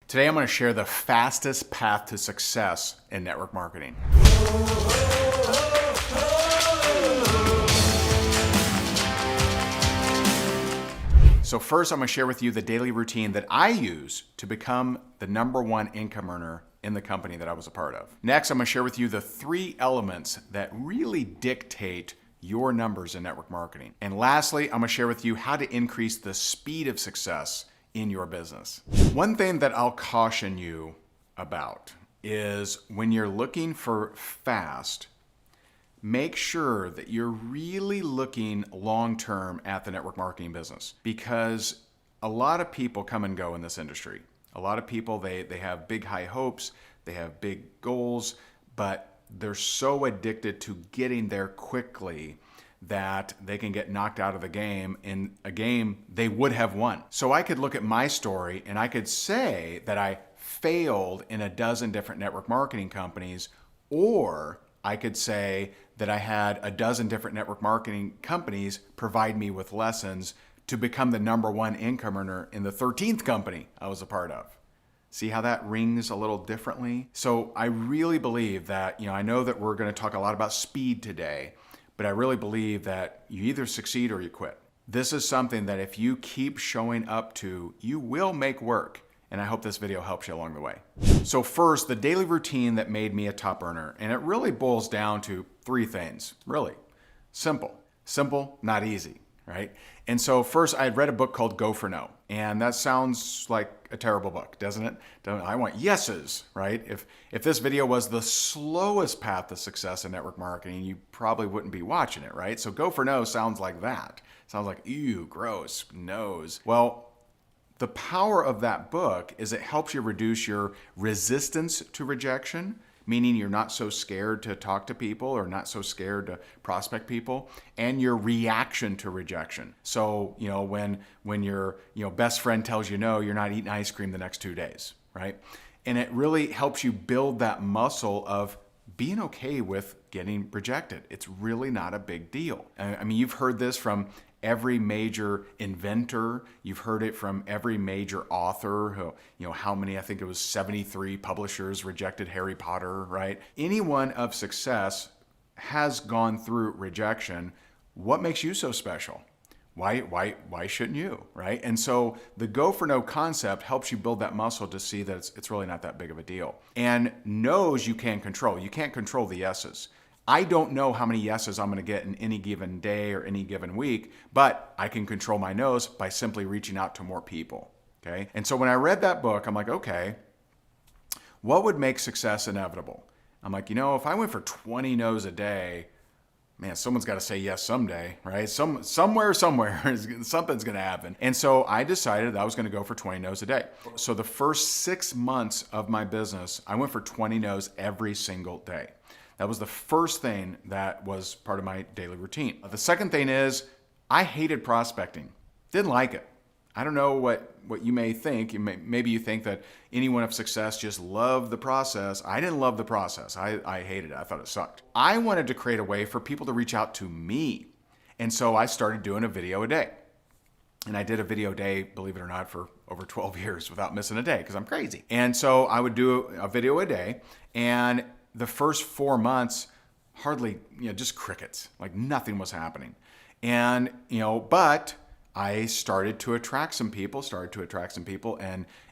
Today I'm going to share the fastest path to success in network marketing. So first I'm going to share with you the daily routine that I use to become the #1 income earner in the company that I was a part of. Next, I'm going to share with you the 3 elements that really dictate your numbers in network marketing. And lastly, I'm going to share with you how to increase the speed of success in your business. One thing that I'll caution you about is when you're looking for fast, make sure that you're really looking long-term at the network marketing business, because a lot of people come and go in this industry. A lot of people, they have big high hopes, they have big goals, but they're so addicted to getting there quickly that they can get knocked out of the game in a game they would have won. So I could look at my story and I could say that I failed in a dozen different network marketing companies, or I could say that I had a dozen different network marketing companies provide me with lessons to become the #1 income earner in the 13th company I was a part of. See how that rings a little differently? So I really believe that, I know that we're going to talk a lot about speed today, but I really believe that you either succeed or you quit. This is something that if you keep showing up to, you will make work. And I hope this video helps you along the way. So first, the daily routine that made me a top earner, and it really boils down to 3 things, really. Simple, not easy, right? And so first, I had read a book called Go for No, and that sounds like a terrible book, doesn't it? I want yeses, right? If this video was the slowest path to success in network marketing, you probably wouldn't be watching it, right? So Go for No sounds like that. Sounds like, ew, gross, no's. Well, the power of that book is it helps you reduce your resistance to rejection, meaning you're not so scared to talk to people or not so scared to prospect people, and your reaction to rejection. So, when your best friend tells you no, you're not eating ice cream the next 2 days, right? And it really helps you build that muscle of being okay with getting rejected. It's really not a big deal. I mean, you've heard this from every major inventor. You've heard it from every major author who, how many, I think it was 73 publishers rejected Harry Potter, right? Anyone of success has gone through rejection. What makes you so special? Why shouldn't you, right? And so the Go for No concept helps you build that muscle to see that it's really not that big of a deal. And no's you can control. You can't control the yeses. I don't know how many yeses I'm going to get in any given day or any given week, but I can control my no's by simply reaching out to more people, okay? And so when I read that book, I'm like, okay, what would make success inevitable? I'm like, if I went for 20 no's a day, man, someone's got to say yes someday, right? Somewhere, something's going to happen. And so I decided that I was going to go for 20 no's a day. So the first 6 months of my business, I went for 20 no's every single day. That was the first thing that was part of my daily routine. The second thing is I hated prospecting. Didn't like it. I don't know what you may think. Maybe you think that anyone of success just loved the process. I didn't love the process. I hated it. I thought it sucked. I wanted to create a way for people to reach out to me. And so I started doing a video a day. And I did a video a day, believe it or not, for over 12 years without missing a day because I'm crazy. And so I would do a video a day, and the first 4 months, hardly, just crickets, like nothing was happening. And, but I started to attract some people,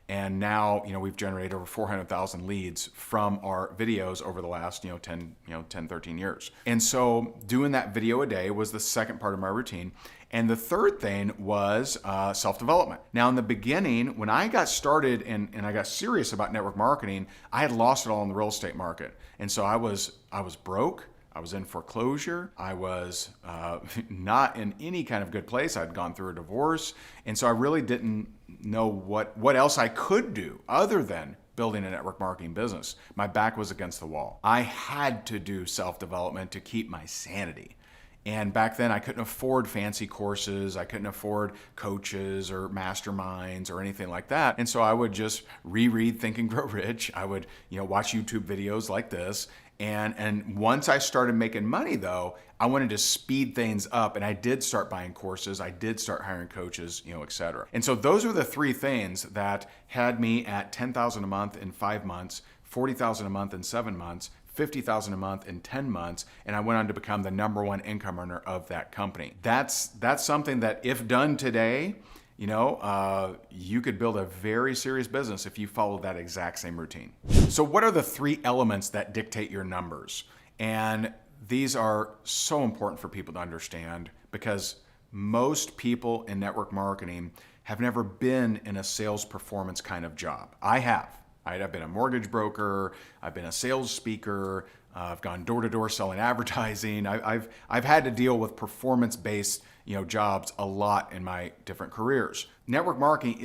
and now, we've generated over 400,000 leads from our videos over the last, 10, 13 years. And so doing that video a day was the second part of my routine. And the third thing was self-development. Now, in the beginning, when I got started and I got serious about network marketing, I had lost it all in the real estate market. And so I was broke. I was in foreclosure. I was not in any kind of good place. I'd gone through a divorce. And so I really didn't know what else I could do other than building a network marketing business. My back was against the wall. I had to do self-development to keep my sanity. And back then I couldn't afford fancy courses. I couldn't afford coaches or masterminds or anything like that. And so I would just reread Think and Grow Rich. I would, watch YouTube videos like this And once I started making money though, I wanted to speed things up, and I did start buying courses. I did start hiring coaches, et cetera. And so those are the three things that had me at $10,000 a month in 5 months, $40,000 a month in 7 months, $50,000 a month in 10 months, and I went on to become the #1 income earner of that company. That's something that if done today, you could build a very serious business if you followed that exact same routine. So what are the 3 elements that dictate your numbers? And these are so important for people to understand because most people in network marketing have never been in a sales performance kind of job. I have. I've been a mortgage broker. I've been a sales speaker. I've gone door to door selling advertising. I've had to deal with performance-based jobs a lot in my different careers. Network marketing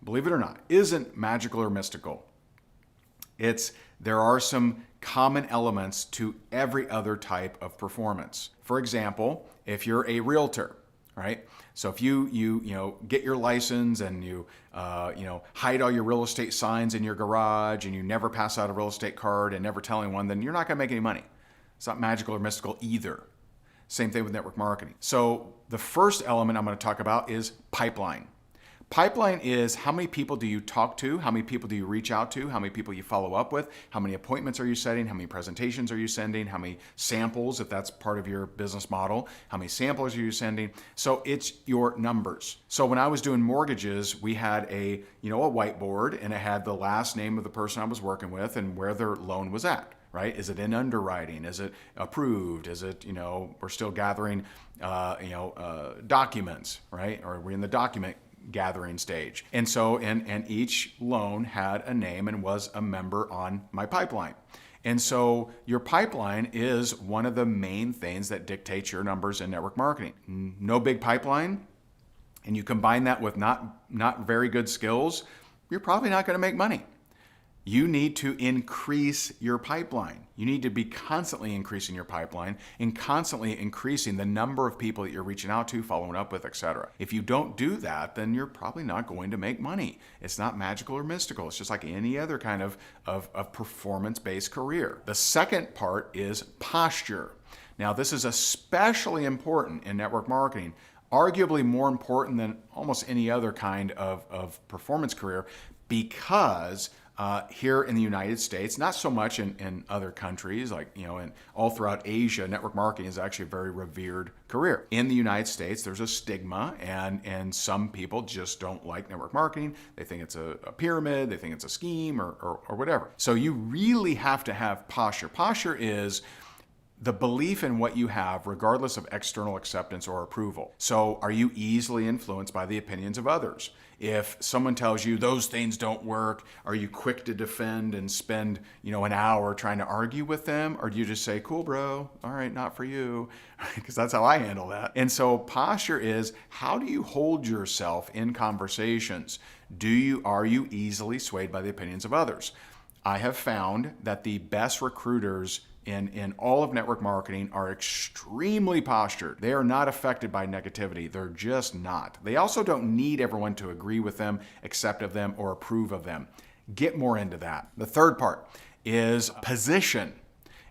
believe it or not, isn't magical or mystical. There are some common elements to every other type of performance. For example, if you're a realtor, right? So if you get your license and you hide all your real estate signs in your garage and you never pass out a real estate card and never tell anyone, then you're not going to make any money. It's not magical or mystical either. Same thing with network marketing. So the first element I'm going to talk about is pipeline. Pipeline is how many people do you talk to, how many people do you reach out to, how many people you follow up with, how many appointments are you setting, how many presentations are you sending, how many samples, if that's part of your business model, how many samples are you sending. So it's your numbers. So when I was doing mortgages, we had a whiteboard, and it had the last name of the person I was working with and where their loan was at. Right? Is it in underwriting? Is it approved? Is it, we're still gathering, documents, right? Or we're in the document gathering stage. And so, and each loan had a name and was a member on my pipeline. And so your pipeline is one of the main things that dictates your numbers in network marketing. No big pipeline, and you combine that with not very good skills, you're probably not going to make money. You need to increase your pipeline. You need to be constantly increasing your pipeline and constantly increasing the number of people that you're reaching out to, following up with, etc. If you don't do that, then you're probably not going to make money. It's not magical or mystical. It's just like any other kind of performance-based career. The second part is posture. Now, this is especially important in network marketing, arguably more important than almost any other kind of performance career, because here in the United States, not so much in other countries, like, and all throughout Asia, network marketing is actually a very revered career. In the United States, there's a stigma, and some people just don't like network marketing. They think it's a pyramid, they think it's a scheme, or whatever. So you really have to have posture. Posture is the belief in what you have, regardless of external acceptance or approval. So are you easily influenced by the opinions of others? If someone tells you those things don't work, are you quick to defend and spend, an hour trying to argue with them? Or do you just say, cool, bro, all right, not for you? Because that's how I handle that. And so posture is, how do you hold yourself in conversations? Are you easily swayed by the opinions of others? I have found that the best recruiters in all of network marketing are extremely postured. They are not affected by negativity. They're just not. They also don't need everyone to agree with them, accept of them, or approve of them. Get more into that. The third part is position.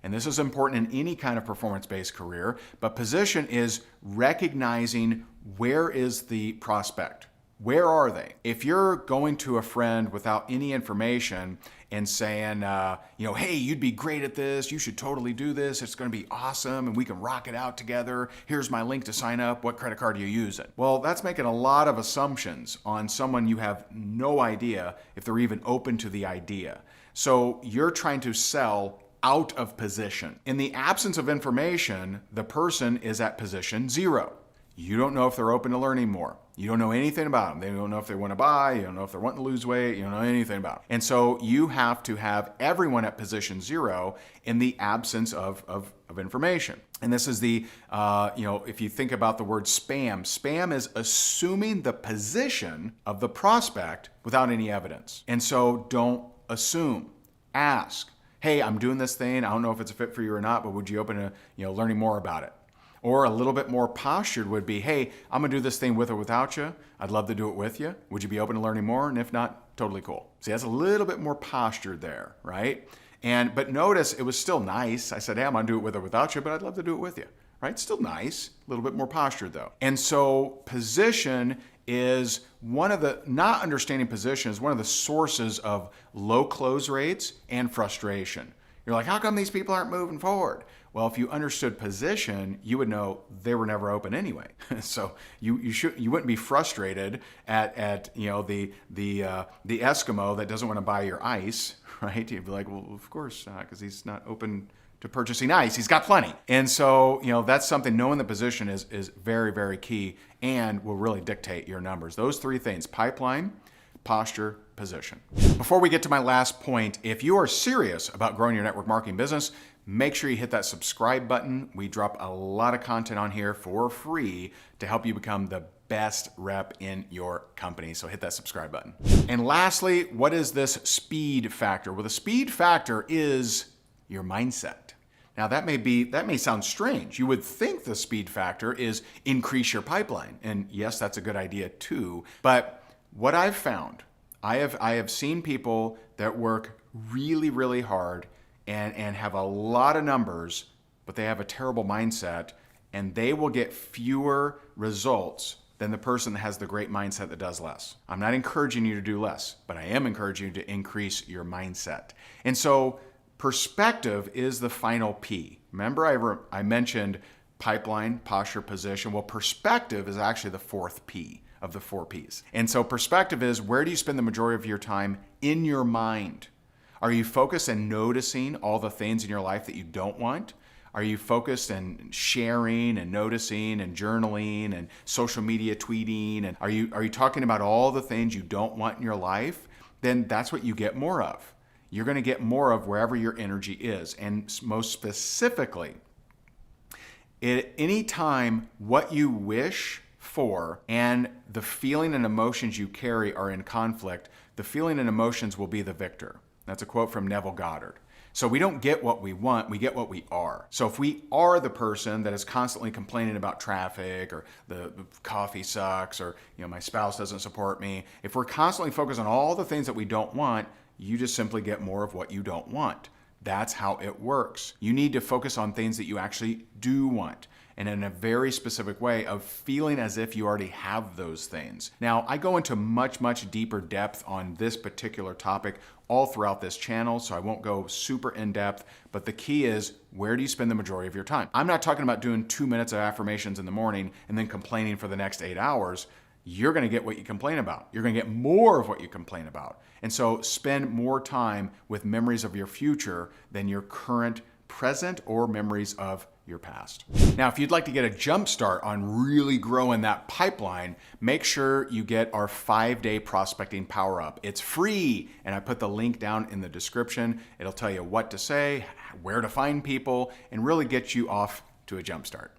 And this is important in any kind of performance-based career, but position is recognizing where is the prospect. Where are they? If you're going to a friend without any information and saying, hey, you'd be great at this. You should totally do this. It's going to be awesome and we can rock it out together. Here's my link to sign up. What credit card are you using? Well, that's making a lot of assumptions on someone you have no idea if they're even open to the idea. So you're trying to sell out of position. In the absence of information, the person is at position 0. You don't know if they're open to learning more. You don't know anything about them. They don't know if they want to buy. You don't know if they're wanting to lose weight. You don't know anything about them. And so you have to have everyone at position 0 in the absence of information. And this is the, if you think about the word spam is assuming the position of the prospect without any evidence. And so don't assume. Ask. Hey, I'm doing this thing. I don't know if it's a fit for you or not, but would you open to, learning more about it? Or a little bit more postured would be, hey, I'm going to do this thing with or without you. I'd love to do it with you. Would you be open to learning more? And if not, totally cool. See, that's a little bit more postured there, right? But notice it was still nice. I said, hey, I'm gonna do it with or without you, but I'd love to do it with you, right? Still nice, a little bit more postured though. And so position is one of the, not understanding position is one of the sources of low close rates and frustration. You're like, how come these people aren't moving forward? Well, if you understood position, you would know they were never open anyway. So you wouldn't be frustrated at the Eskimo that doesn't want to buy your ice, right? You'd be like, well, of course not, because he's not open to purchasing ice. He's got plenty. And so, that's something, knowing the position is very, very key and will really dictate your numbers. Those three things: pipeline, posture, position. Before we get to my last point, if you are serious about growing your network marketing business, make sure you hit that subscribe button. We drop a lot of content on here for free to help you become the best rep in your company. So hit that subscribe button. And lastly, what is this speed factor? Well, the speed factor is your mindset. Now that may sound strange. You would think the speed factor is increase your pipeline. And yes, that's a good idea too. But what I've found, I have seen people that work really, really hard and have a lot of numbers, but they have a terrible mindset, and they will get fewer results than the person that has the great mindset that does less. I'm not encouraging you to do less, but I am encouraging you to increase your mindset. And so perspective is the final P. Remember I mentioned pipeline, posture, position. Well, perspective is actually the fourth P of the 4 Ps. And so perspective is, where do you spend the majority of your time in your mind? Are you focused and noticing all the things in your life that you don't want? Are you focused and sharing and noticing and journaling and social media tweeting? And are you talking about all the things you don't want in your life? Then that's what you get more of. You're going to get more of wherever your energy is. And most specifically, at any time what you wish for and the feeling and emotions you carry are in conflict, the feeling and emotions will be the victor. That's a quote from Neville Goddard. So we don't get what we want, we get what we are. So if we are the person that is constantly complaining about traffic, or the coffee sucks, or my spouse doesn't support me, if we're constantly focused on all the things that we don't want, you just simply get more of what you don't want. That's how it works. You need to focus on things that you actually do want, and in a very specific way of feeling as if you already have those things. Now, I go into much, much deeper depth on this particular topic all throughout this channel, so I won't go super in depth, but the key is, where do you spend the majority of your time? I'm not talking about doing 2 minutes of affirmations in the morning and then complaining for the next 8 hours. You're gonna get what you complain about. You're gonna get more of what you complain about. And so spend more time with memories of your future than your current present or memories of your past. Now, if you'd like to get a jump start on really growing that pipeline, make sure you get our 5-day prospecting power up. It's free, and I put the link down in the description. It'll tell you what to say, where to find people, and really get you off to a jump start.